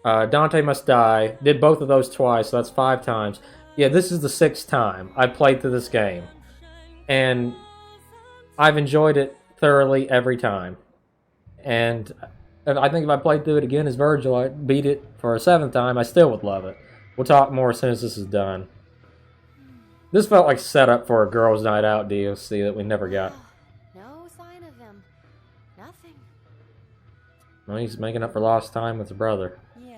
Dante Must Die. Did both of those twice, so that's 5 times. Yeah, this is the 6th time I've played through this game. And I've enjoyed it thoroughly every time. And I think if I played through it again as Virgil, I beat it for a 7th time, I still would love it. We'll talk more as soon as this is done. This felt like setup for a Girls' Night Out DLC that we never got. No sign of him. Nothing. Well, he's making up for lost time with his brother. Yeah.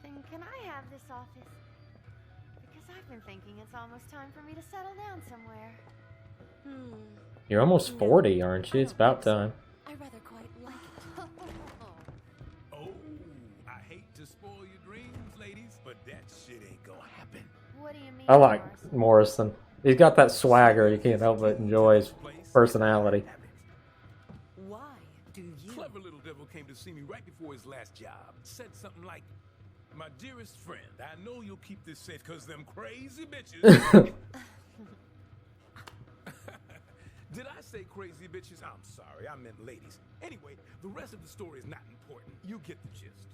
Then can I have this office? Because I've been thinking it's almost time for me to settle down somewhere. You're almost 40, aren't you? It's about time. I rather quite like it. Oh, I hate to spoil your dreams, ladies, but that shit ain't gonna happen. What do you mean? I like Morrison? Morrison. He's got that swagger. You can't help but enjoy his personality. Why do you? Clever little devil came to see me right before his last job. Said something like, "My dearest friend, I know you'll keep this safe because them crazy bitches." Did I say crazy bitches? I'm sorry, I meant ladies. Anyway, the rest of the story is not important. You get the gist.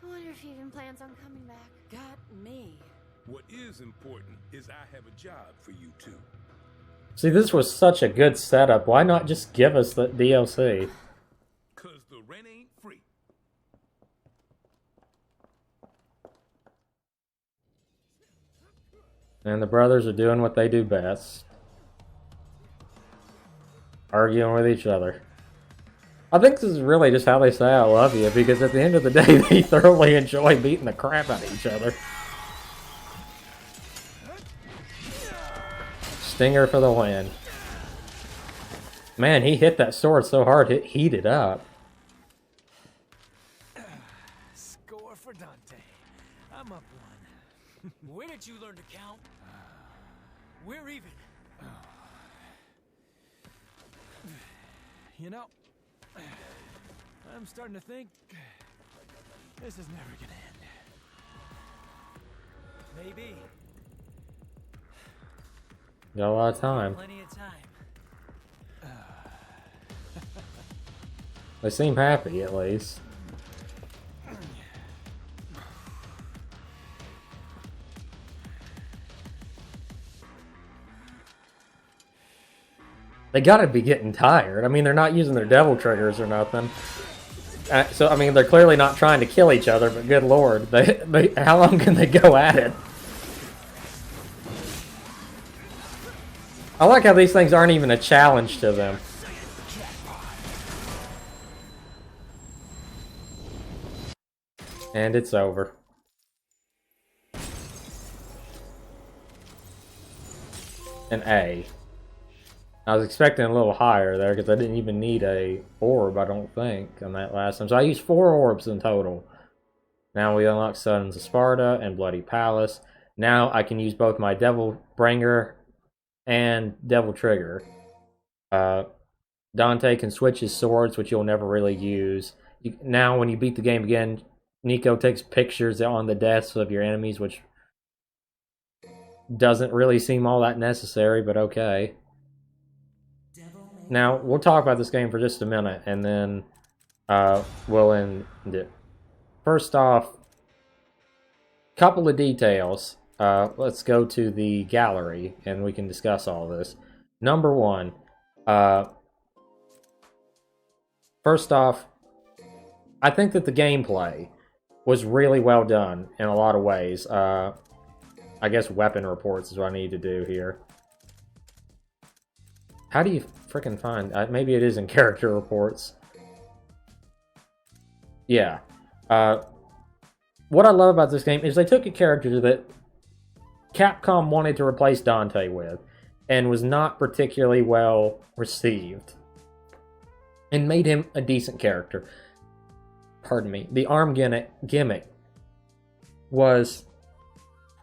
I wonder if he even plans on coming back. Got me. What is important is I have a job for you two. See, this was such a good setup. Why not just give us the DLC? Cause the rent ain't free. And the brothers are doing what they do best. Arguing with each other. I think this is really just how they say I love you, because at the end of the day, they thoroughly enjoy beating the crap out of each other. Stinger for the win. Man, he hit that sword so hard it heated up. Score for Dante. I'm up 1. When did you learn to count? We're even. You know, I'm starting to think this is never gonna end. Maybe. Got a lot of time. Plenty of time. They seem happy, at least. They gotta be getting tired. I mean, they're not using their devil triggers or nothing. So, I mean, they're clearly not trying to kill each other, but good lord. How long can they go at it? I like how these things aren't even a challenge to them. And it's over. An A. I was expecting a little higher there because I didn't even need a orb, I don't think, on that last time. So I used 4 orbs in total. Now we unlock Sons of Sparta and Bloody Palace. Now I can use both my Devil Bringer and Devil Trigger. Dante can switch his swords, which you'll never really use. Now when you beat the game again, Nico takes pictures on the deaths of your enemies, which doesn't really seem all that necessary, but okay. Now, we'll talk about this game for just a minute, and then we'll end it. First off, couple of details. Let's go to the gallery, and we can discuss all this. Number one, first off, I think that the gameplay was really well done in a lot of ways. I guess weapon reports is what I need to do here. How do you frickin' find... maybe it is in character reports. Yeah. What I love about this game is they took a character that Capcom wanted to replace Dante with, and was not particularly well received, and made him a decent character. Pardon me. The arm gimmick was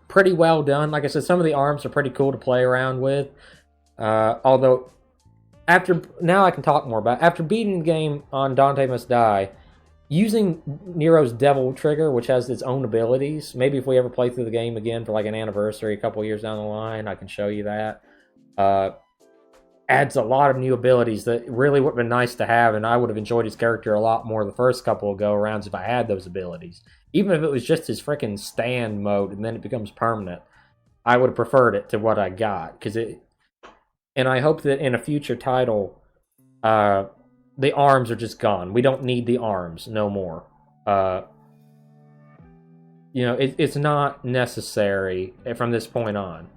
pretty well done. Like I said, some of the arms are pretty cool to play around with. Although, now I can talk more about it. After beating the game on Dante Must Die, using Nero's Devil Trigger, which has its own abilities, maybe if we ever play through the game again for like an anniversary a couple years down the line, I can show you that. Adds a lot of new abilities that really would have been nice to have, and I would have enjoyed his character a lot more the first couple of go-arounds if I had those abilities. Even if it was just his freaking stand mode and then it becomes permanent, I would have preferred it to what I got. And I hope that in a future title, the arms are just gone. We don't need the arms no more. It's not necessary from this point on.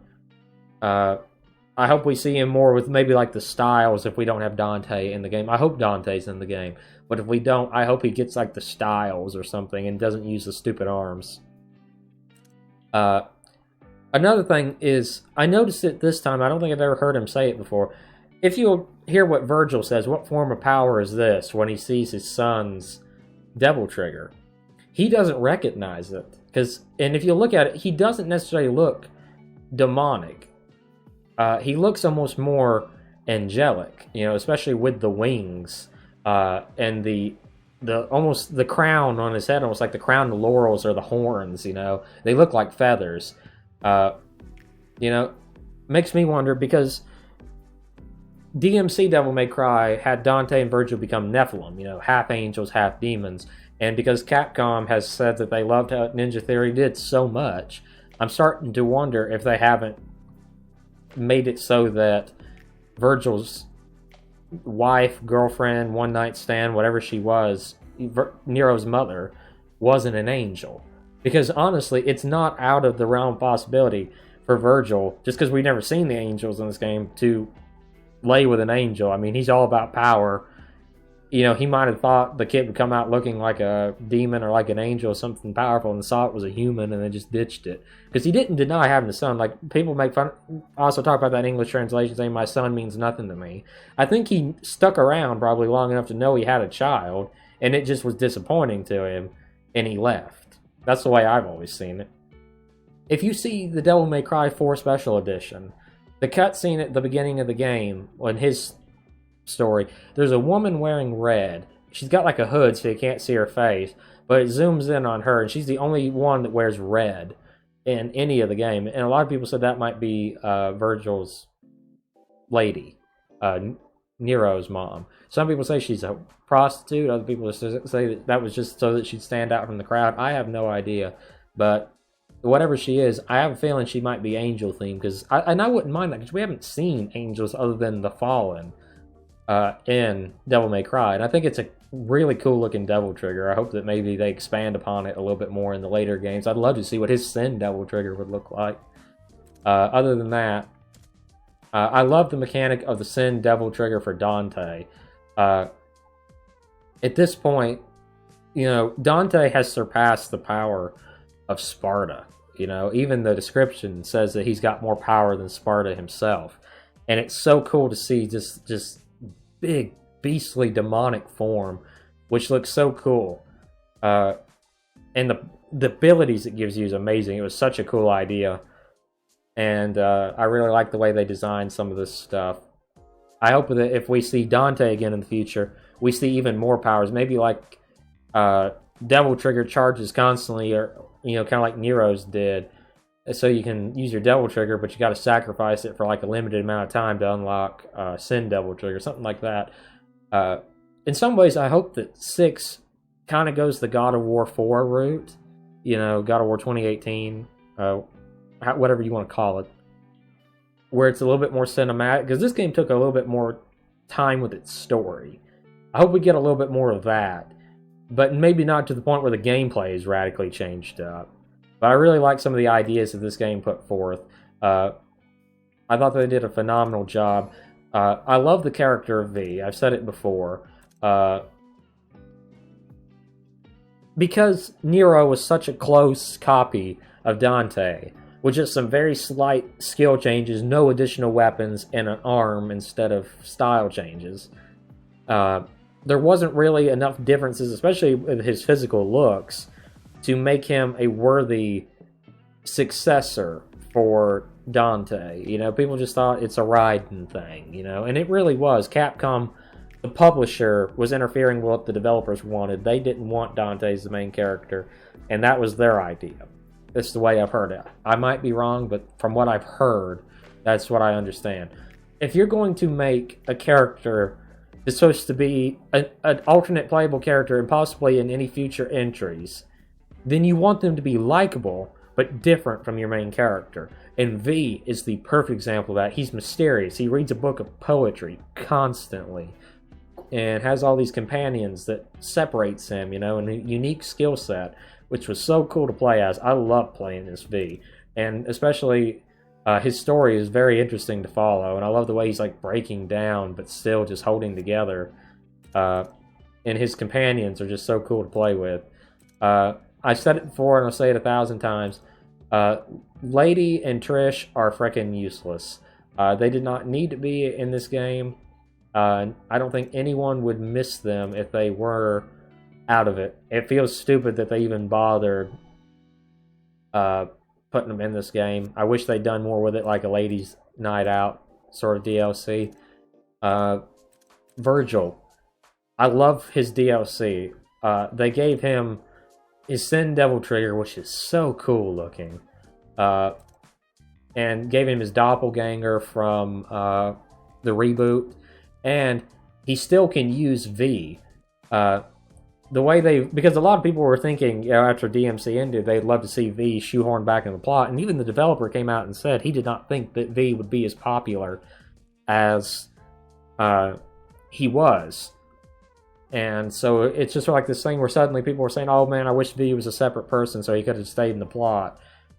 I hope we see him more with maybe like the styles if we don't have Dante in the game. I hope Dante's in the game. But if we don't, I hope he gets like the styles or something and doesn't use the stupid arms. Another thing is, I noticed it this time, I don't think I've ever heard him say it before. If you'll hear what Virgil says, what form of power is this, when he sees his son's Devil Trigger, he doesn't recognize it. And if you look at it, he doesn't necessarily look demonic. He looks almost more angelic, especially with the wings, and the almost the crown on his head, almost like the crown of laurels or the horns, They look like feathers. Makes me wonder, because DMC Devil May Cry had Dante and Virgil become Nephilim, half angels, half demons. And because Capcom has said that they loved how Ninja Theory did so much, I'm starting to wonder if they haven't made it so that Virgil's wife, girlfriend, one-night stand, whatever she was, Nero's mother, wasn't an angel. Because honestly, it's not out of the realm of possibility for Virgil, just because we've never seen the angels in this game, to lay with an angel. I mean, he's all about power. He might have thought the kid would come out looking like a demon or like an angel or something powerful, and saw it was a human and then just ditched it. Because he didn't deny having a son. Like, people make fun, also talk about that English translation saying, my son means nothing to me. I think he stuck around probably long enough to know he had a child, and it just was disappointing to him, and he left. That's the way I've always seen it. If you see the Devil May Cry 4 Special Edition, the cutscene at the beginning of the game, when his story, there's a woman wearing red. She's got like a hood so you can't see her face, but it zooms in on her, and she's the only one that wears red in any of the game. And a lot of people said that might be Virgil's lady, Nero's mom. Some people say she's a prostitute. Other people say that was just so that she'd stand out from the crowd. I have no idea, but whatever she is, I have a feeling she might be angel themed, and I wouldn't mind that, because we haven't seen angels other than the Fallen in Devil May Cry, and I think it's a really cool looking Devil Trigger. I hope that maybe they expand upon it a little bit more in the later games. I'd love to see what his Sin Devil Trigger would look like. Other than that, I love the mechanic of the Sin Devil Trigger for Dante. At this point, Dante has surpassed the power of Sparta. Even the description says that he's got more power than Sparta himself. and it's so cool to see just big beastly demonic form, which looks so cool. And the abilities it gives you is amazing. It was such a cool idea, and I really like the way they designed some of this stuff. I hope that if we see Dante again in the future, we see even more powers. Maybe like Devil Trigger charges constantly, or kind of like Nero's did. So you can use your Devil Trigger, but you got to sacrifice it for like a limited amount of time to unlock Sin Devil Trigger, something like that. In some ways, I hope that 6 kind of goes the God of War 4 route. God of War 2018, whatever you want to call it, where it's a little bit more cinematic, because this game took a little bit more time with its story. I hope we get a little bit more of that, but maybe not to the point where the gameplay is radically changed up. But I really like some of the ideas that this game put forth. I thought they did a phenomenal job. I love the character of V. I've said it before. Because Nero was such a close copy of Dante, with just some very slight skill changes, no additional weapons, and an arm instead of style changes. There wasn't really enough differences, especially with his physical looks, to make him a worthy successor for Dante. People just thought it's a Raiden thing, and it really was. Capcom, the publisher, was interfering with what the developers wanted. They didn't want Dante as the main character, and that was their idea. That's the way I've heard it. I might be wrong, but from what I've heard, that's what I understand. If you're going to make a character that's supposed to be an alternate playable character and possibly in any future entries, then you want them to be likable, but different from your main character. And V is the perfect example of that. He's mysterious. He reads a book of poetry constantly, and has all these companions that separates him, and a unique skill set, which was so cool to play as. I love playing this V, and especially his story is very interesting to follow, and I love the way he's like breaking down, but still just holding together. And his companions are just so cool to play with. I've said it before, and I'll say it 1,000 times. Lady and Trish are freaking useless. They did not need to be in this game. I don't think anyone would miss them if they were out of it. It feels stupid that they even bothered putting them in this game. I wish they'd done more with it, like a ladies' night out sort of DLC. Virgil, I love his DLC. They gave him his Sin Devil Trigger, which is so cool looking, and gave him his doppelganger from the reboot, and he still can use V. The way because a lot of people were thinking, after DMC ended, they'd love to see V shoehorned back in the plot, and even the developer came out and said he did not think that V would be as popular as he was. And so it's just like this thing where suddenly people were saying, oh man, I wish V was a separate person so he could have stayed in the plot.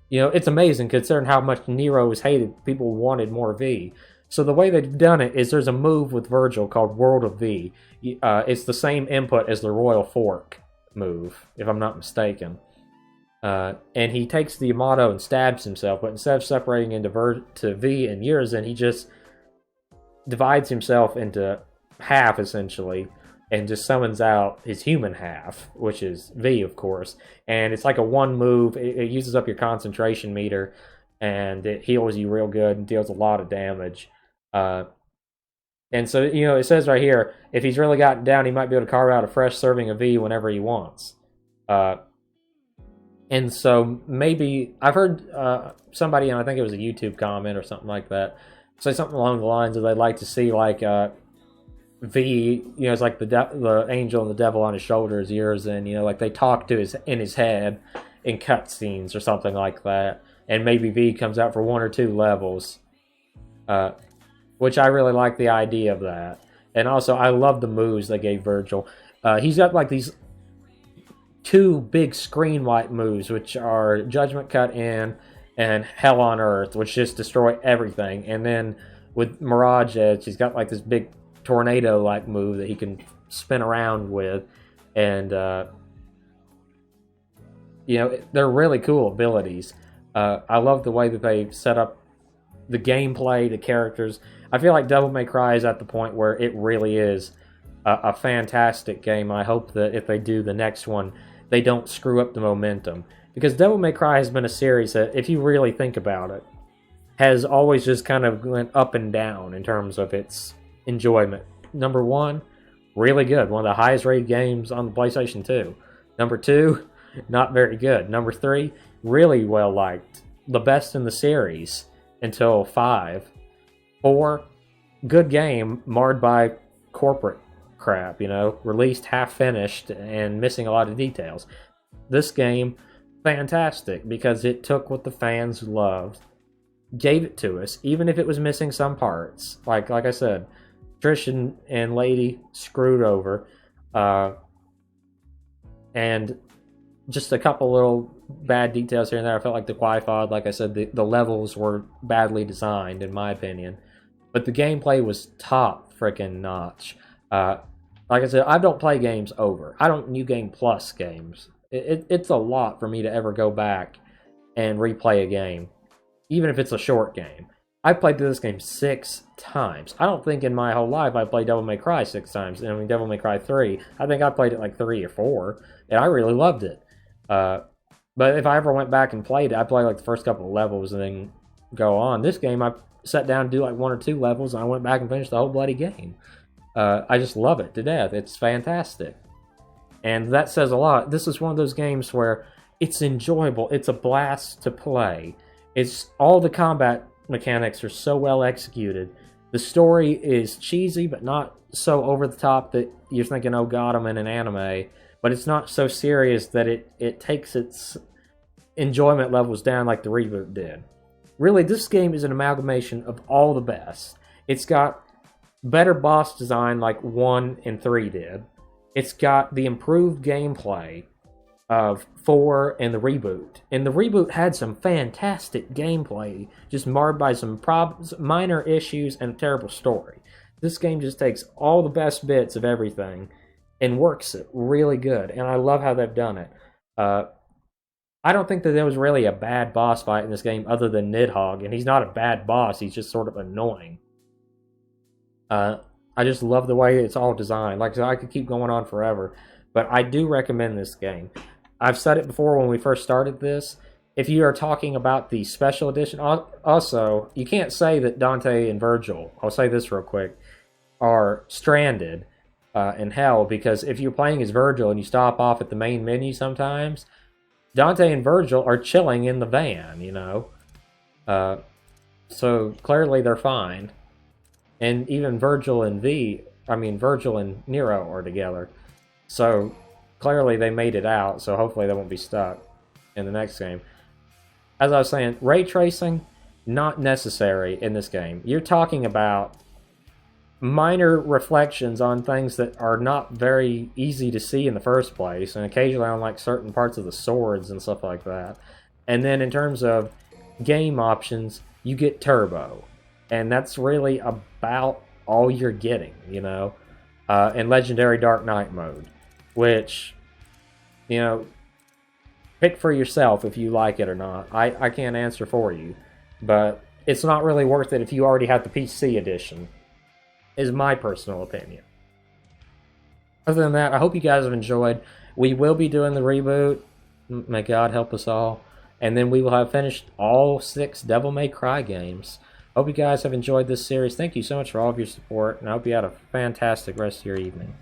It's amazing considering how much Nero was hated. People wanted more V. So the way they've done it is there's a move with Virgil called World of V. It's the same input as the Royal Fork move, if I'm not mistaken. And he takes the Yamato and stabs himself, but instead of separating into V and Urizen, he just divides himself into half, essentially, and just summons out his human half, which is V, of course. And it's like a one move. It uses up your concentration meter, and it heals you real good and deals a lot of damage. And so, it says right here, if he's really gotten down, he might be able to carve out a fresh serving of V whenever he wants. And so maybe, I've heard somebody, and I think it was a YouTube comment or something like that, say something along the lines of they'd like to see, like, V, it's like the angel and the devil on his shoulders, ears, and like they talk to in his head in cutscenes or something like that, and maybe V comes out for 1 or 2 levels, which I really like the idea of that. And also, I love the moves they gave Virgil. He's got like these 2 big screen wipe moves, which are Judgment Cut In and Hell on Earth, which just destroy everything. And then with Mirage Edge, he's got like this big tornado-like move that he can spin around with, and they're really cool abilities. I love the way that they set up the gameplay, the characters. I feel like Devil May Cry is at the point where it really is a fantastic game. I hope that if they do the next one, they don't screw up the momentum. Because Devil May Cry has been a series that, if you really think about it, has always just kind of went up and down in terms of its enjoyment. Number 1, really good. One of the highest rated games on the PlayStation 2. Number 2, not very good. Number 3, really well liked. The best in the series until 5. 4, good game marred by corporate crap, released half finished and missing a lot of details. This game, fantastic, because it took what the fans loved, gave it to us, even if it was missing some parts. Like I said, Trish and Lady screwed over, and just a couple little bad details here and there. I felt like the Wi-Fi, like I said, the levels were badly designed, in my opinion. But the gameplay was top freaking notch. Like I said, I don't play games over. I don't New Game Plus games. It's a lot for me to ever go back and replay a game, even if it's a short game. I played through this game 6 times. I don't think in my whole life I played Devil May Cry 6 times. I mean, Devil May Cry 3, I think I played it like 3 or 4, and I really loved it. But if I ever went back and played it, I'd play like the first couple of levels and then go on. This game, I sat down and do like 1 or 2 levels, and I went back and finished the whole bloody game. I just love it to death. It's fantastic. And that says a lot. This is one of those games where it's enjoyable. It's a blast to play. It's all the combat mechanics are so well executed. The story is cheesy, but not so over the top that you're thinking, oh god, I'm in an anime. But it's not so serious that it takes its enjoyment levels down like the reboot did. Really, this game is an amalgamation of all the best. It's got better boss design like 1 and 3 did. It's got the improved gameplay of 4 and the reboot. And the reboot had some fantastic gameplay, just marred by some problems, minor issues, and a terrible story. This game just takes all the best bits of everything and works it really good. And I love how they've done it. I don't think that there was really a bad boss fight in this game other than Nidhogg. And he's not a bad boss, he's just sort of annoying. I just love the way it's all designed. Like I said, I could keep going on forever. But I do recommend this game. I've said it before when we first started this. If you are talking about the special edition, also, you can't say that Dante and Virgil, I'll say this real quick, are stranded in hell, because if you're playing as Virgil and you stop off at the main menu sometimes, Dante and Virgil are chilling in the van, so clearly they're fine. And even Virgil and Nero are together. So clearly they made it out, so hopefully they won't be stuck in the next game. As I was saying, ray tracing, not necessary in this game. You're talking about minor reflections on things that are not very easy to see in the first place, and occasionally on like certain parts of the swords and stuff like that. And then in terms of game options, you get turbo. And that's really about all you're getting, in Legendary Dark Knight mode. Which, pick for yourself if you like it or not. I can't answer for you. But it's not really worth it if you already have the PC edition, is my personal opinion. Other than that, I hope you guys have enjoyed. We will be doing the reboot. May God help us all. And then we will have finished all 6 Devil May Cry games. Hope you guys have enjoyed this series. Thank you so much for all of your support, and I hope you had a fantastic rest of your evening.